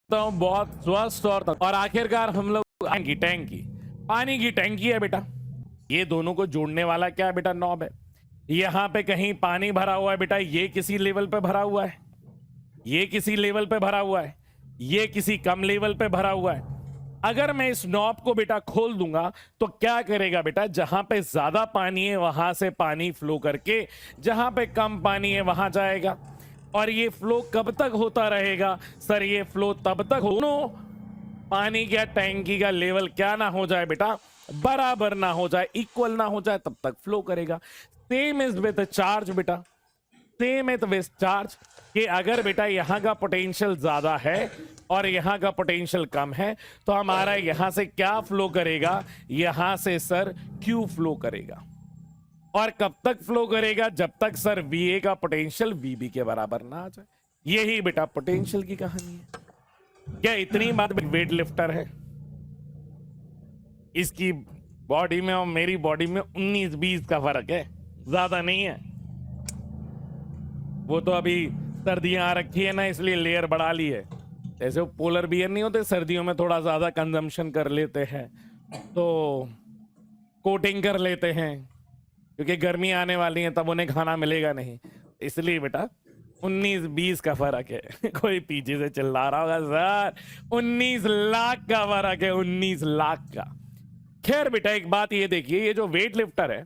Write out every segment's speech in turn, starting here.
तो बहुत स्वस्थ और आखिरकार हम लोग पानी की टैंकी है बेटा। ये दोनों को जोड़ने वाला क्या है बेटा? नॉब है। यहाँ पे कहीं पानी भरा हुआ है बेटा, ये किसी लेवल पे भरा हुआ है, ये किसी लेवल पे भरा हुआ है, ये किसी कम लेवल पे भरा हुआ है। अगर मैं इस नॉब को बेटा खोल दूंगा तो क्या करेगा बेटा? जहां पे ज्यादा पानी है वहां से पानी फ्लो करके जहां पे कम पानी है वहां जाएगा। और ये फ्लो कब तक होता रहेगा सर? ये फ्लो तब तक हो पानी का टैंकी का लेवल क्या ना हो जाए बेटा, बराबर ना हो जाए, इक्वल ना हो जाए, तब तक फ्लो करेगा। सेम इज विद चार्ज बेटा, सेम इज विद चार्ज कि अगर बेटा यहां का पोटेंशियल ज्यादा है और यहां का पोटेंशियल कम है तो हमारा यहां से क्या फ्लो करेगा? यहां से सर क्यू फ्लो करेगा। और कब तक फ्लो करेगा? जब तक सर वीए का पोटेंशियल वीबी के बराबर ना आ जाए। यही बेटा पोटेंशियल की कहानी है। क्या इतनी बात वेट लिफ्टर है, इसकी बॉडी में और मेरी बॉडी में 19-20 का फर्क है, ज्यादा नहीं है। वो तो अभी सर्दियां आ रखी है ना, इसलिए लेयर बढ़ा ली है। ऐसे वो पोलर बियर नहीं होते, सर्दियों में थोड़ा ज्यादा कंजम्पशन कर लेते हैं तो कोटिंग कर लेते हैं, क्योंकि गर्मी आने वाली है तब उन्हें खाना मिलेगा नहीं, इसलिए बेटा 19-20 का फर्क है। कोई पीछे से चिल्ला रहा होगा सर 19 लाख का फर्क है, 19 लाख का। खैर बेटा एक बात ये देखिए, ये जो वेट लिफ्टर है,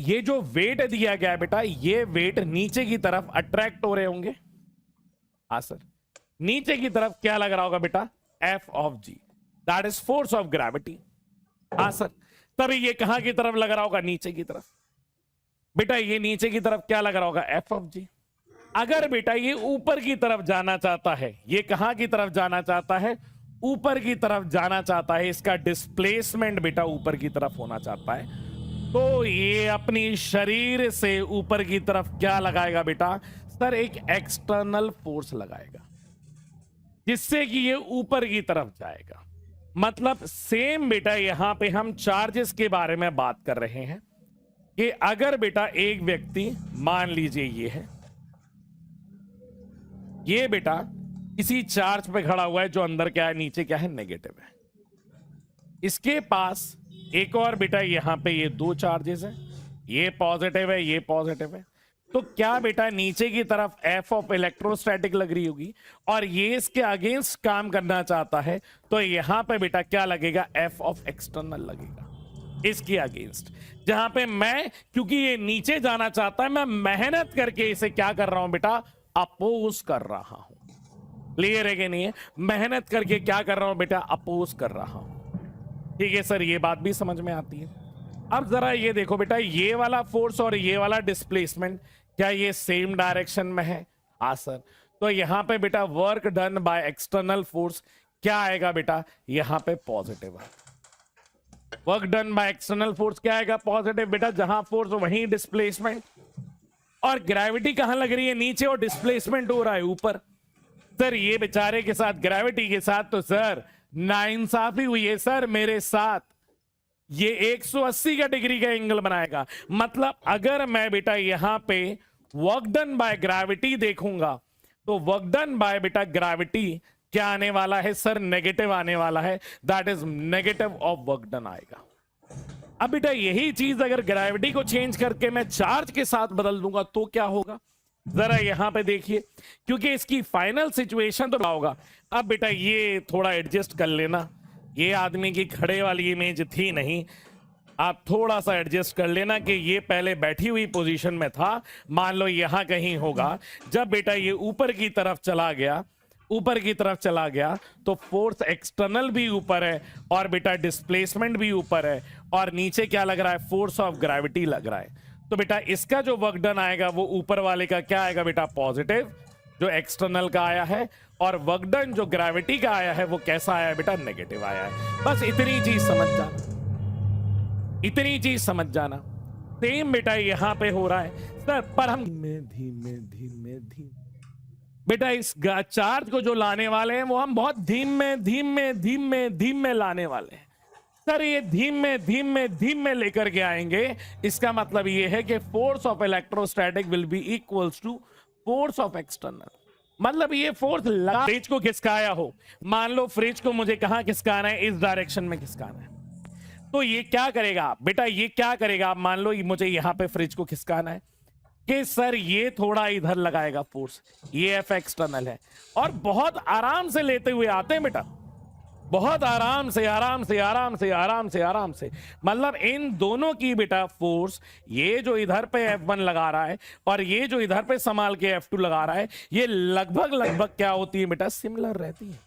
ये जो वेट दिया गया है बेटा, ये वेट नीचे की तरफ अट्रैक्ट हो रहे होंगे। हाँ सर, नीचे की तरफ क्या लग रहा होगा बेटा? F of G, that is force of gravity. हाँ सर, तभी ये कहां की तरफ लग रहा होगा? नीचे की तरफ। बेटा ये नीचे की तरफ क्या लग रहा होगा? एफ ऑफ जी। अगर बेटा ये ऊपर की तरफ जाना चाहता है, ये कहां की तरफ जाना चाहता है? ऊपर की तरफ जाना चाहता है। इसका डिस्प्लेसमेंट बेटा ऊपर की तरफ होना चाहता है, तो ये अपनी शरीर से ऊपर की तरफ क्या लगाएगा बेटा? सर एक एक्सटर्नल फोर्स लगाएगा, जिससे कि ये ऊपर की तरफ जाएगा। मतलब सेम बेटा यहां पे हम चार्जेस के बारे में बात कर रहे हैं कि अगर बेटा एक व्यक्ति, मान लीजिए ये है, ये बेटा किसी चार्ज पे खड़ा हुआ है जो अंदर क्या है? नीचे क्या है? नेगेटिव है। इसके पास एक और बेटा यहां पे ये दो चार्जेस है, ये पॉजिटिव है, ये पॉजिटिव है। तो क्या बेटा नीचे की तरफ एफ ऑफ इलेक्ट्रोस्टैटिक लग रही होगी और ये इसके अगेंस्ट काम करना चाहता है, तो यहां पे बेटा क्या लगेगा? एफ ऑफ एक्सटर्नल लगेगा इसके अगेंस्ट। जहां पे मैं, क्योंकि ये नीचे जाना चाहता है, मैं मेहनत करके इसे क्या कर रहा हूं बेटा? अपोज कर रहा हूं। क्लियर है कि नहीं है? मेहनत करके क्या कर रहा हूं बेटा? अपोज कर रहा हूं। ठीक है सर, ये बात भी समझ में आती है। अब जरा ये देखो बेटा, ये वाला फोर्स और ये वाला डिस्प्लेसमेंट क्या ये सेम डायरेक्शन में है? हाँ सर। तो यहां पे बेटा work done by external force क्या आएगा बेटा? यहां पे पॉजिटिव है। Work done by external force क्या आएगा? पॉजिटिव बेटा। जहां फोर्स वहीं डिस्प्लेसमेंट। और ग्रेविटी कहां लग रही है? नीचे, और डिस्प्लेसमेंट हो रहा है ऊपर। सर ये बेचारे के साथ, ग्रेविटी के साथ तो सर नाइंसाफी हुई है सर मेरे साथ। ये 180 का डिग्री का एंगल बनाएगा। मतलब अगर मैं बेटा यहां पे वर्क डन बाय ग्रेविटी देखूंगा तो वर्क डन बाय बेटा ग्रेविटी क्या आने वाला है सर? नेगेटिव आने वाला है। That is negative of work done आएगा। अब बेटा यही चीज अगर ग्रेविटी को चेंज करके मैं चार्ज के साथ बदल दूंगा तो क्या होगा? जरा यहां पे देखिए, क्योंकि इसकी फाइनल सिचुएशन तो होगा। अब बेटा ये थोड़ा एडजस्ट कर लेना, ये आदमी की खड़े वाली इमेज थी नहीं, आप थोड़ा सा एडजस्ट कर लेना कि ये पहले बैठी हुई पोजीशन में था। मान लो यहां कहीं होगा। जब बेटा ये ऊपर की तरफ चला गया, ऊपर की तरफ चला गया, तो फोर्स एक्सटर्नल भी ऊपर है और बेटा डिस्प्लेसमेंट भी ऊपर है, और नीचे क्या लग रहा है? फोर्स ऑफ ग्रेविटी लग रहा है। तो बेटा इसका जो वर्क डन आएगा वो ऊपर वाले का क्या आएगा बेटा? पॉजिटिव, जो एक्सटर्नल का आया है। और वर्क डन जो ग्रेविटी का आया है वो कैसा आया है बेटा? नेगेटिव आया है। बस इतनी चीज समझ जाना, इतनी चीज समझ जाना। सेम बेटा यहां पे हो रहा है सर, पर हम धीमे धीमे धीमे धीमे बेटा इस चार्ज को जो लाने वाले हैं वो हम बहुत धीमे धीमे धीमे धीमे लाने वाले हैं सर। ये धीमे धीमे धीमे लेकर के आएंगे। इसका मतलब ये है कि force of electrostatic will be equals to force of external. मतलब ये फोर्स लगा फ्रिज को खिसकाया हो, मान लो फ्रिज को मुझे कहां खिसकाना है, इस डायरेक्शन में खिसकाना है, तो ये क्या करेगा बेटा, ये क्या करेगा, मान लो मुझे यहां पे फ्रिज को खिसकाना है कि सर ये थोड़ा इधर लगाएगा फोर्स, ये एफ एक्सटर्नल है, और बहुत आराम से लेते हुए आते हैं बेटा, बहुत आराम से आराम से आराम से आराम से आराम से, मतलब इन दोनों की बेटा फोर्स, ये जो इधर पे F1 लगा रहा है और ये जो इधर पे संभाल के F2 लगा रहा है, ये लगभग लगभग क्या होती है बेटा, सिमिलर रहती है।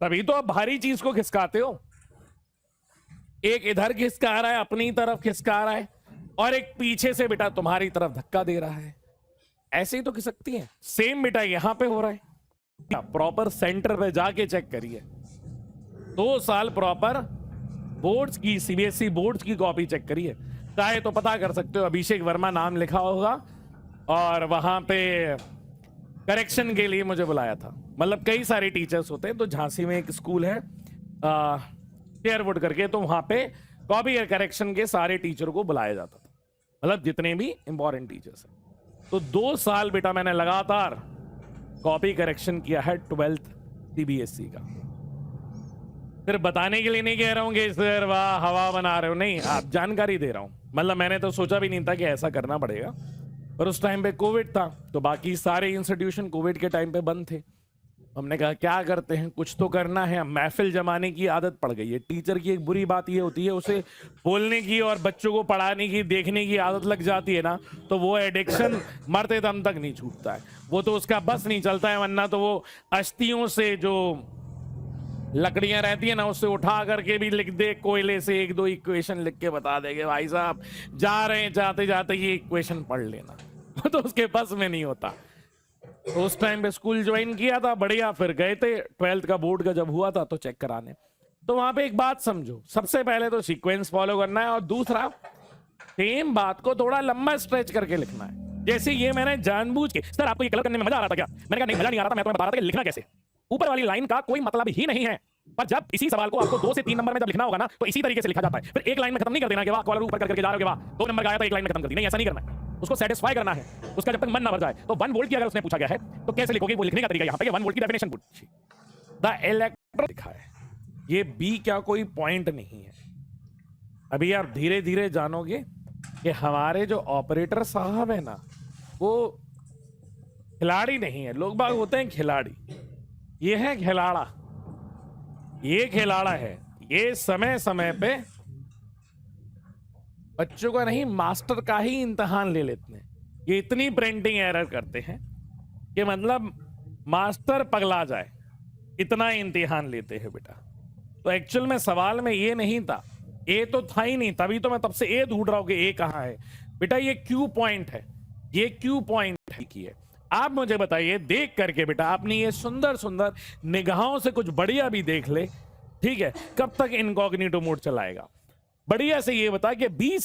तभी तो आप भारी चीज को खिसकाते हो, एक इधर खिसका रहा है, अपनी तरफ खिसका रहा है, और एक पीछे से बेटा तुम्हारी तरफ धक्का दे रहा है, ऐसे ही तो खिसकती है। सेम बेटा यहां पे हो रहा है, प्रॉपर सेंटर पे जाके चेक करिए, 2 साल प्रॉपर बोर्ड्स की, सीबीएसई बोर्ड्स की कॉपी चेक करिए, चाहे तो पता कर सकते हो, अभिषेक वर्मा नाम लिखा होगा, और वहां पे करेक्शन के लिए मुझे बुलाया था। मतलब कई सारे टीचर्स होते हैं, तो झांसी में एक स्कूल है शेयरवुड करके, तो वहां पे कॉपी करेक्शन के सारे टीचर को बुलाया जाता था, मतलब जितने भी इंपॉर्टेंट टीचर्स हैं। तो 2 साल बेटा मैंने लगातार कॉपी करेक्शन किया है 12th सीबीएसई का। फिर बताने के लिए नहीं कह रहा हूं कि सर वाह हवा बना रहे हो, नहीं, आप जानकारी दे रहा हूं। मतलब मैंने तो सोचा भी नहीं था कि ऐसा करना पड़ेगा, पर उस टाइम पे कोविड था, तो बाकी सारे इंस्टीट्यूशन कोविड के टाइम पे बंद थे। हमने कहा क्या करते हैं, कुछ तो करना है। महफिल जमाने की आदत पड़ गई है। टीचर की एक बुरी बात ये होती है, उसे बोलने की और बच्चों को पढ़ाने की, देखने की आदत लग जाती है ना, तो वो एडिक्शन मरते दम तक नहीं छूटता है, वो तो उसका बस नहीं चलता है। वरना तो वो अश्तियों से जो लकड़ियां रहती है ना, उससे उठा करके भी लिख दे, कोयले से 1-2 इक्वेशन लिख के बता देंगे, भाई साहब जा रहे हैं, जाते जाते ये इक्वेशन पढ़ लेना, तो उसके बस में नहीं होता। तो उस टाइम पे स्कूल ज्वाइन किया था, बढ़िया, फिर गए थे 12th का बोर्ड का जब हुआ था तो चेक कराने। तो वहां पे एक बात समझो, सबसे पहले तो सीक्वेंस फॉलो करना है, और दूसरा सेम बात को थोड़ा लंबा स्ट्रेच करके लिखना है। जैसे ये मैंने जानबूझ के, सर आपको ये कलर करने में मजा आ रहा था क्या, मैंने कहा नहीं मजा नहीं आ रहा था, मैं तुम्हें बता रहा था कि लिखना कैसे। ऊपर वाली लाइन का कोई मतलब ही नहीं है, पर जब इसी सवाल को आपको 2 से 3 नंबर में जब लिखना होगा ना, तो इसी तरीके से लिखा जाता है। फिर एक लाइन में खत्म नहीं कर देना कि वाह कॉलर ऊपर करके जा रहे हो, वाह 2 नंबर का आया था, एक लाइन में खत्म कर दी, नहीं, ऐसा नहीं करना है। उसको सेटिस्फाई करना है, उसका जब तक मन ना भर जाए। तो 1 वोल्ट की अगर उसने पूछा गया है तो कैसे लिखोगे, वो लिखने का तरीका यहाँ पे 1 वोल्ट की डेफिनेशन पूछी, द इलेक्ट्रॉन लिखा है, ये बी क्या कोई पॉइंट नहीं है। अभी आप धीरे धीरे जानोगे कि हमारे जो ऑपरेटर साहब है ना, वो खिलाड़ी नहीं है। लोग बाग होते हैं खिलाड़ी, ये है खिलाड़ा, ये खिलाड़ा है। ये समय समय पे बच्चों का नहीं, मास्टर का ही इम्तिहान ले लेते हैं। ये इतनी प्रिंटिंग एरर करते हैं कि मतलब मास्टर पगला जाए, इतना इम्तिहान लेते हैं बेटा। तो एक्चुअल में सवाल में ये नहीं था, ए तो था ही नहीं, तभी तो मैं तब से ए ढूंढ रहा हूं कि ए कहां है बेटा। ये क्यू पॉइंट है, ये क्यू पॉइंट है की है। आप मुझे बताइए देख करके बेटा, आपने ये सुंदर सुंदर निगाहों से कुछ बढ़िया भी देख ले, ठीक है, कब तक इनकॉग्निटो मोड चलाएगा। बढ़िया से ये बता कि 20